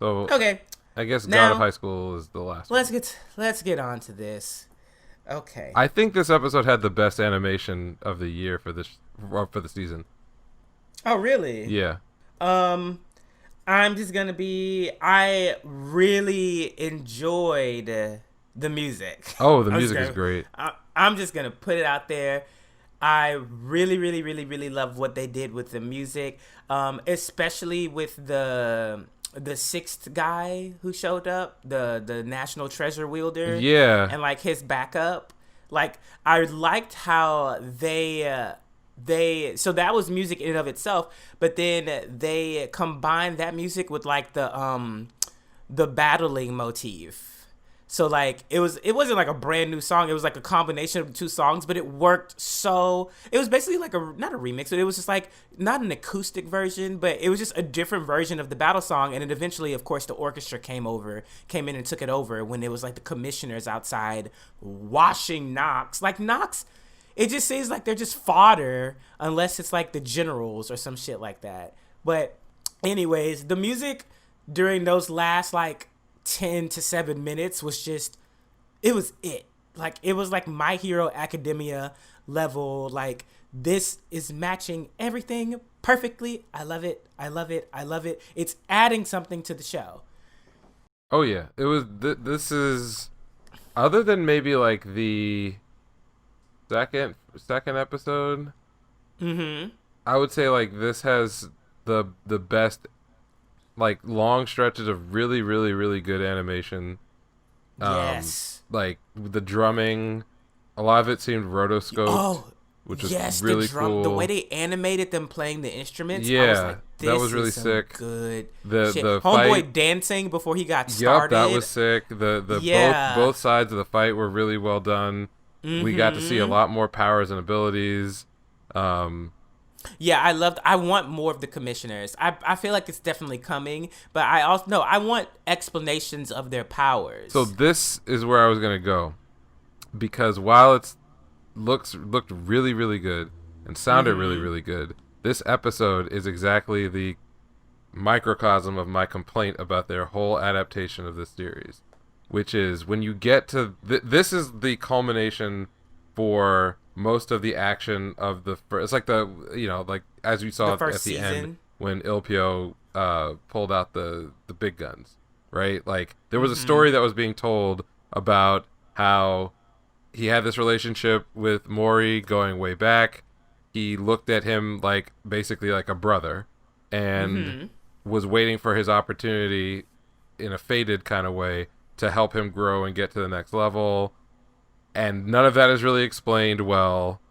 So Okay, I guess God of now High School is the last one. let's get on to this. Okay. I think this episode had the best animation of the year for this for the season. Oh, really? Yeah. Um, I'm just gonna be. I really enjoyed the music. Oh, the I'm just music is gonna. great. I'm just gonna put it out there. I really, really, really, really love what they did with the music, especially with the sixth guy who showed up, the national treasure wielder, Yeah. and like his backup. Like I liked how they so that was music in and of itself, but then they combined that music with like the battling motif. So like it wasn't like a brand new song. It was like a combination of two songs, but it worked so it was basically like a not a remix, but it was just like not an acoustic version, but it was just a different version of the battle song. And then eventually, of course, the orchestra came in and took it over when it was like the commissioners outside washing Knox. Like Knox, it just seems like they're just fodder unless it's like the generals or some shit like that. But anyways, the music during those last like 10 to 7 minutes was just it like it was like My Hero Academia level. Like this is matching everything perfectly. I love it, I love it, I love it. It's adding something to the show. Oh yeah. It was. This is other than maybe like the second episode. Mm-hmm. I would say like this has the best like long stretches of really really really good animation. Yes. Like the drumming, a lot of it seemed rotoscoped, Oh, which was yes, the really drum, the way cool. they animated them playing the instruments, I was Yeah, like, that this was really is some sick. good shit. The fight, Homeboy dancing before he got yep, that started. was sick. The Yeah. both sides of the fight were really well done. We got to see a Mm-hmm. lot more powers and abilities. Um, Yeah, I want more of the commissioners. I feel like it's definitely coming, but I also no, I want explanations of their so powers. this is where I was gonna go because while it's looked really really good and sounded really Mm-hmm. really good, this episode is exactly the microcosm of my complaint about their whole adaptation of this series, which is when you get to this is the culmination for most of the action of the first. It's like the like as you The saw at first the end season. when Ilpio pulled out the big guns, right? Like there was a Mm-hmm. story that was being told about how he had this relationship with Mori going way back. He looked at him like basically like a brother and Mm-hmm. was waiting for his opportunity in a fated kind of way to help him grow and get to the next level. And none of that is really explained well,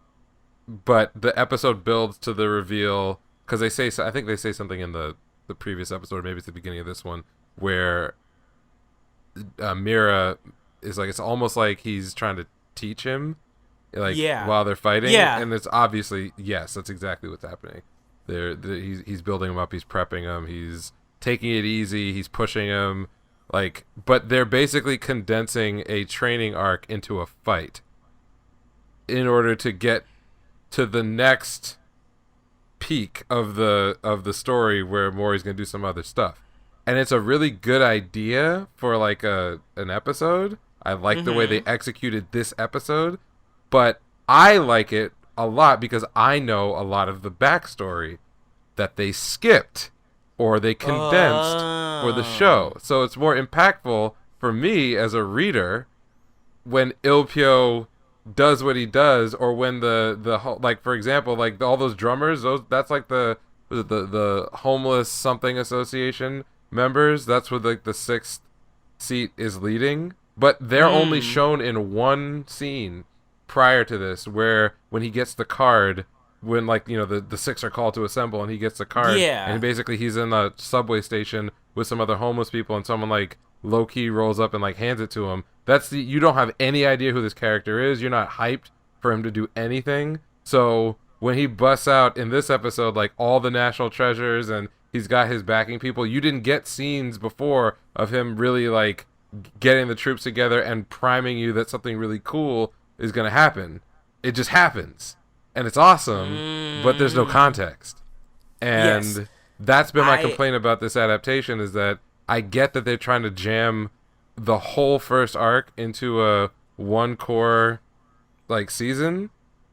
but the episode builds to the reveal because I think they say something in the previous episode, maybe it's the beginning of this one, where Mira is like it's almost like he's trying to teach him like Yeah. while they're fighting, Yeah. and it's obviously yes, that's exactly what's happening. He's building him up, he's prepping him, he's taking it easy, he's pushing him, like, but they're basically condensing a training arc into a fight in order to get to the next peak of the story where Maury's gonna do some other stuff. And it's a really good idea for like a an episode. I like the way they Mm-hmm. executed this episode, but I like it a lot because I know a lot of the backstory that they skipped or they condensed for the show. Oh. So it's more impactful for me as a reader when Ilpio does what he does, or when like for example, like all those drummers, those that's like the homeless something association members. That's what like the sixth seat is leading, but they're only Mm. shown in one scene prior to this, where when he gets the card, when like the six are called to assemble, and he gets the card, and Yeah. basically he's in a subway station with some other homeless people, and someone like low key rolls up and like hands it to him. You don't have any idea who this character is. You're not hyped for him to do anything. So when he busts out in this episode like all the national treasures and he's got his backing people, you didn't get scenes before of him really like getting the troops together and priming you that something really cool is going to happen. It just happens. And it's awesome, but there's no Mm. context. Yes. And that's been my I complaint about this adaptation, is that I get that they're trying to jam the whole first arc into a one core like season.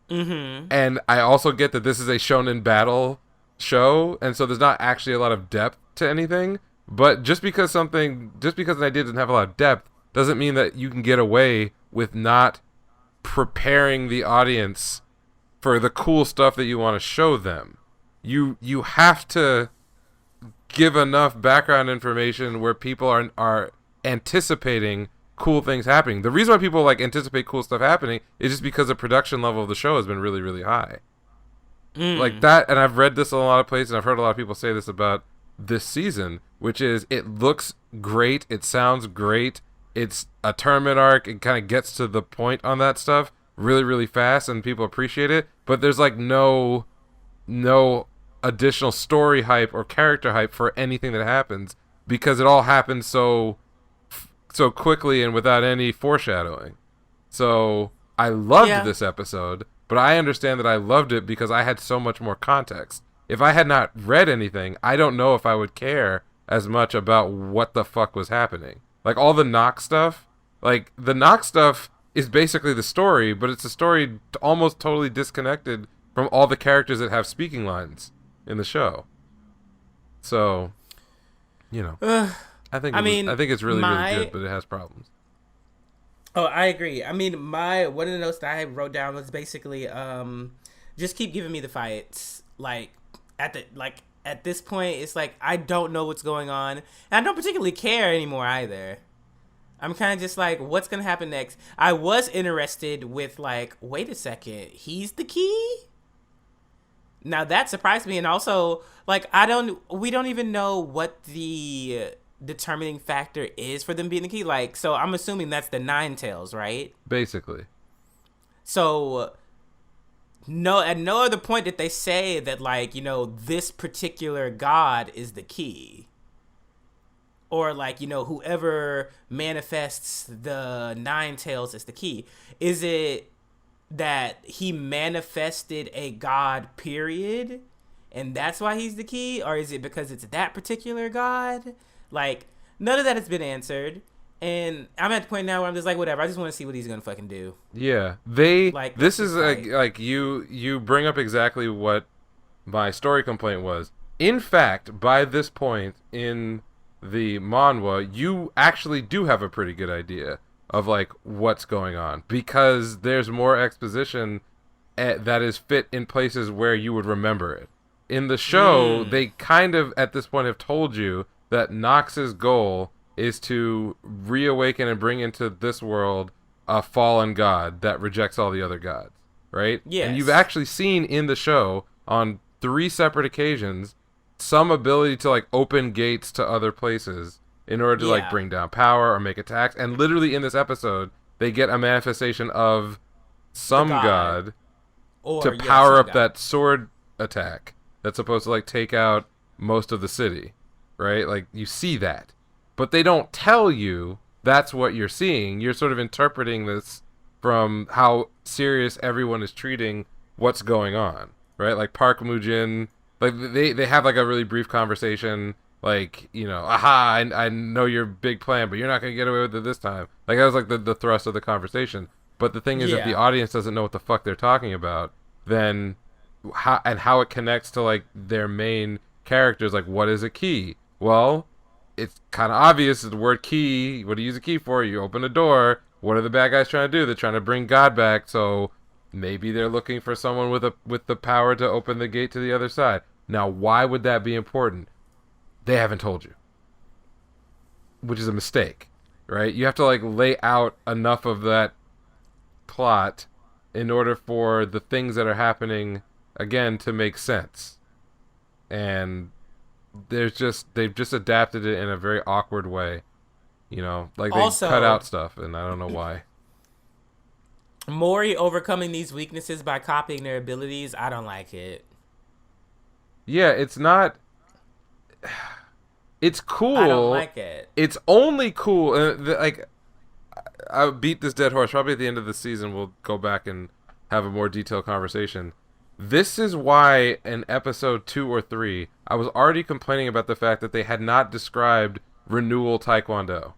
Mm-hmm. And I also get that this is a shonen battle show, and so there's not actually a lot of depth to anything. But just because an idea doesn't have a lot of depth doesn't mean that you can get away with not preparing the audience for the cool stuff that you want to show them. You have to give enough background information where people are anticipating cool things happening. The reason why people like anticipate cool stuff happening is just because the production level of the show has been really, really high. Like that, and I've read this in a lot of places, and I've heard a lot of people say this about this season, which is it looks great, it sounds great, it's a tournament arc, it kind of gets to the point on that stuff really, really fast, and people appreciate it, but there's like no additional story hype or character hype for anything that happens, because it all happens so quickly and without any foreshadowing. So I loved this episode, but I understand that I loved it because I had so much more context. If I had not read anything, I don't know if I would care as much about what the fuck was happening. Like all the Nox stuff, like the Nox stuff is basically the story, but it's a story almost totally disconnected from all the characters that have speaking lines in the show. So, you know, I think it's really really good, but it has problems. Oh, I agree. I mean, one of the notes that I wrote down was basically just keep giving me the fights. Like at this point, it's like I don't know what's going on, and I don't particularly care anymore either. I'm kind of just like, what's gonna happen next? I was interested with like, wait a second, he's the key. Now that surprised me, and also like we don't even know what the determining factor is for them being the key. Like, so I'm assuming that's the Ninetails, right? Basically. So no, at no other point did they say that, like, you know, this particular god is the key, or like, you know, whoever manifests the Ninetails is the key. Is it that he manifested a god, period, and that's why he's the key, or is it because it's that particular god? Like, none of that has been answered, and I'm at the point now where I'm just like, whatever, I just want to see what he's gonna fucking do. Yeah, like, this is like you bring up exactly what my story complaint was. In fact, by this point in the manhwa, you actually do have a pretty good idea of like what's going on, because there's more exposition that is fit in places where you would remember it. In the show, they kind of at this point have told you that Nox's goal is to reawaken and bring into this world a fallen god that rejects all the other gods, right? Yes. And you've actually seen in the show on 3 separate occasions some ability to like open gates to other places in order to like bring down power or make attacks. And literally in this episode, they get a manifestation of some god to power up that sword attack that's supposed to like take out most of the city, right? Like you see that, but they don't tell you that's what you're seeing. You're sort of interpreting this from how serious everyone is treating what's going on, right? Like Park Mujin, like they have like a really brief conversation, like, you know, aha, I know your big plan, but you're not going to get away with it this time. Like that was like the thrust of the conversation. But the thing is, if the audience doesn't know what the fuck they're talking about, then how it connects to like their main characters, like what is a key? Well, it's kind of obvious. The word key, what do you use a key for? You open a door. What are the bad guys trying to do? They're trying to bring God back, so maybe they're looking for someone with the power to open the gate to the other side. Now, why would that be important? They haven't told you, which is a mistake, right? You have to like lay out enough of that plot in order for the things that are happening again to make sense. And they've just adapted it in a very awkward way, you know, like they also cut out stuff, and I don't know why. Mori overcoming these weaknesses by copying their abilities, I don't like it. Yeah, it's not. It's cool. I don't like it. It's only cool. Like, I'll beat this dead horse. Probably at the end of the season, we'll go back and have a more detailed conversation. This is why in episode 2 or 3, I was already complaining about the fact that they had not described Renewal Taekwondo,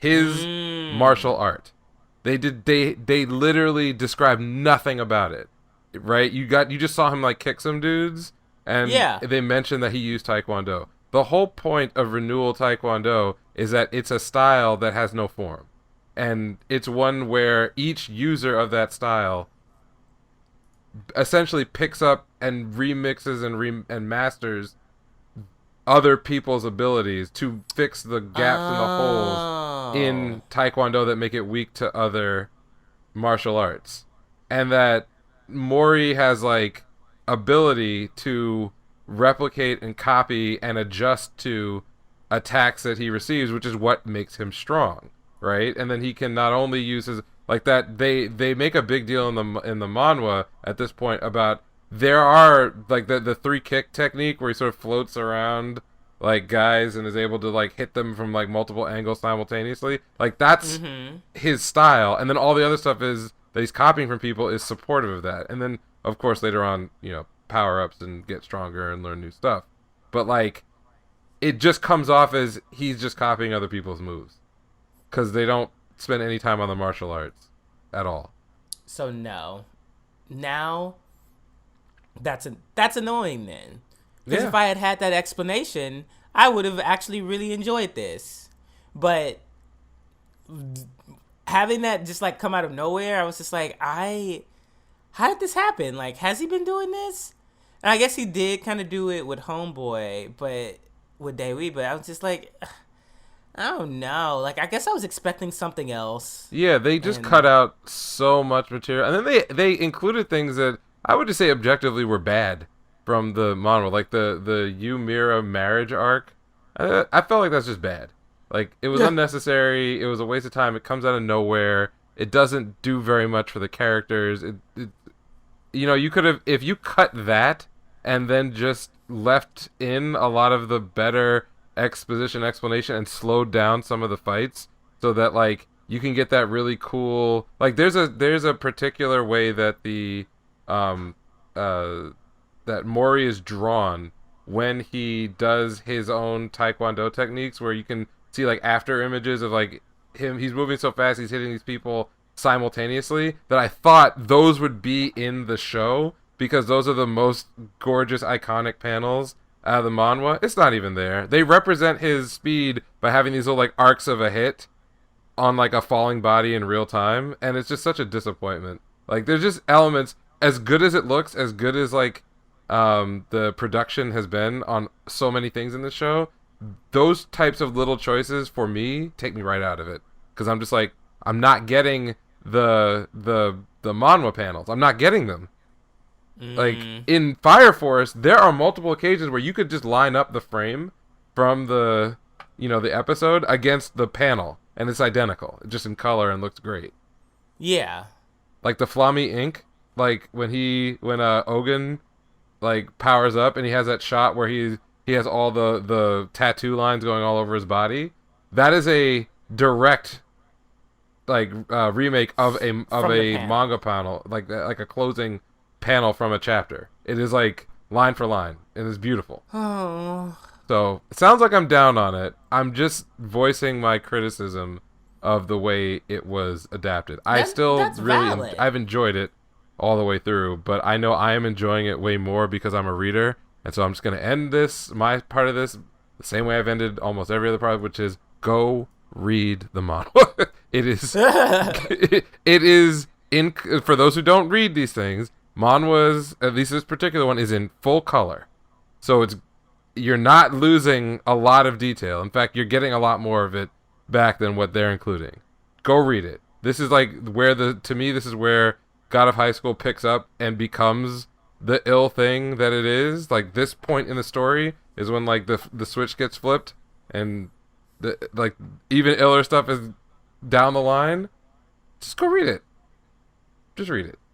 his martial Mm. art. They literally describe nothing about it, right? You just saw him like kick some dudes, and Yeah. they mentioned that he used Taekwondo. The whole point of Renewal Taekwondo is that it's a style that has no form, and it's one where each user of that style essentially picks up and remixes and masters other people's abilities to fix the gaps and the holes Oh. in Taekwondo that make it weak to other martial arts. And that Mori has like ability to replicate and copy and adjust to attacks that he receives, which is what makes him strong, right? And then he can not only use his like that they make a big deal in the manhwa at this point about there are like the three kick technique where he sort of floats around like guys and is able to like hit them from like multiple angles simultaneously. Like that's Mm-hmm. his style, and then all the other stuff is that he's copying from people is supportive of that. And then of course later on, power ups and get stronger and learn new stuff. But like it just comes off as he's just copying other people's moves because they don't spend any time on the martial arts at all. So no. Now that's annoying then. Because Yeah, if I had had that explanation, I would have actually really enjoyed this. But having that just like come out of nowhere, I was just like, how did this happen? Like, has he been doing this? And I guess he did kind of do it with Homeboy, but with Daewoo. But I was just like, I don't know. Like, I guess I was expecting something else. yeah, they just cut And out so much material, and then they included things that I would just say objectively were bad from the model, like the Yu Mira marriage arc. I felt like that's just bad. Like it was yeah, unnecessary. It was a waste of time. It comes out of nowhere. It doesn't do very much for the characters. You could have if you cut that and then just left in a lot of the better exposition explanation and slowed down some of the fights so that like you can get that really cool like there's a particular way that the um that Mori is drawn when he does his own taekwondo techniques where you can see like after images of like he's moving so fast he's hitting these people simultaneously that I thought those would be in the show because those are the most gorgeous iconic panels out of the manhwa. It's not even there. They represent his speed by having these little like arcs of a hit on like a falling body in real time, and it's just such a disappointment. Like there's just elements as good as it looks, as good as like the production has been on so many things in the show. Those types of little choices for me take me right out of it because I'm just like I'm not getting the manhwa panels. I'm not getting them. Like in Fire Force, there are multiple occasions where you could just line up the frame from the episode against the panel, and it's identical, just in color and looks great. yeah, Like the Flammy Ink, like when Ogun like powers up and he has that shot where he has all the tattoo lines going all over his body. That is a direct like remake of from the a panel. manga panel, like a closing panel from a chapter. It is like line for line. It is beautiful. Oh, So it sounds like I'm down on it. I'm just voicing my criticism of the way it was adapted. I still that's valid. I've enjoyed it all the way through, but I know I am enjoying it way more because I'm a reader, and so I'm just gonna end my part of this the same way I've ended almost every other part, which is go read the manga. It is it is in for those who don't read these things. Manhwa's, at least this particular one, is in full color, so you're not losing a lot of detail. In fact, you're getting a lot more of it back than what they're including. Go read it. This is like where to me this is where God of High School picks up and becomes the ill thing that it is. Like this point in the story is when like the switch gets flipped and like even iller stuff is down the line. Just go read it. Just read it.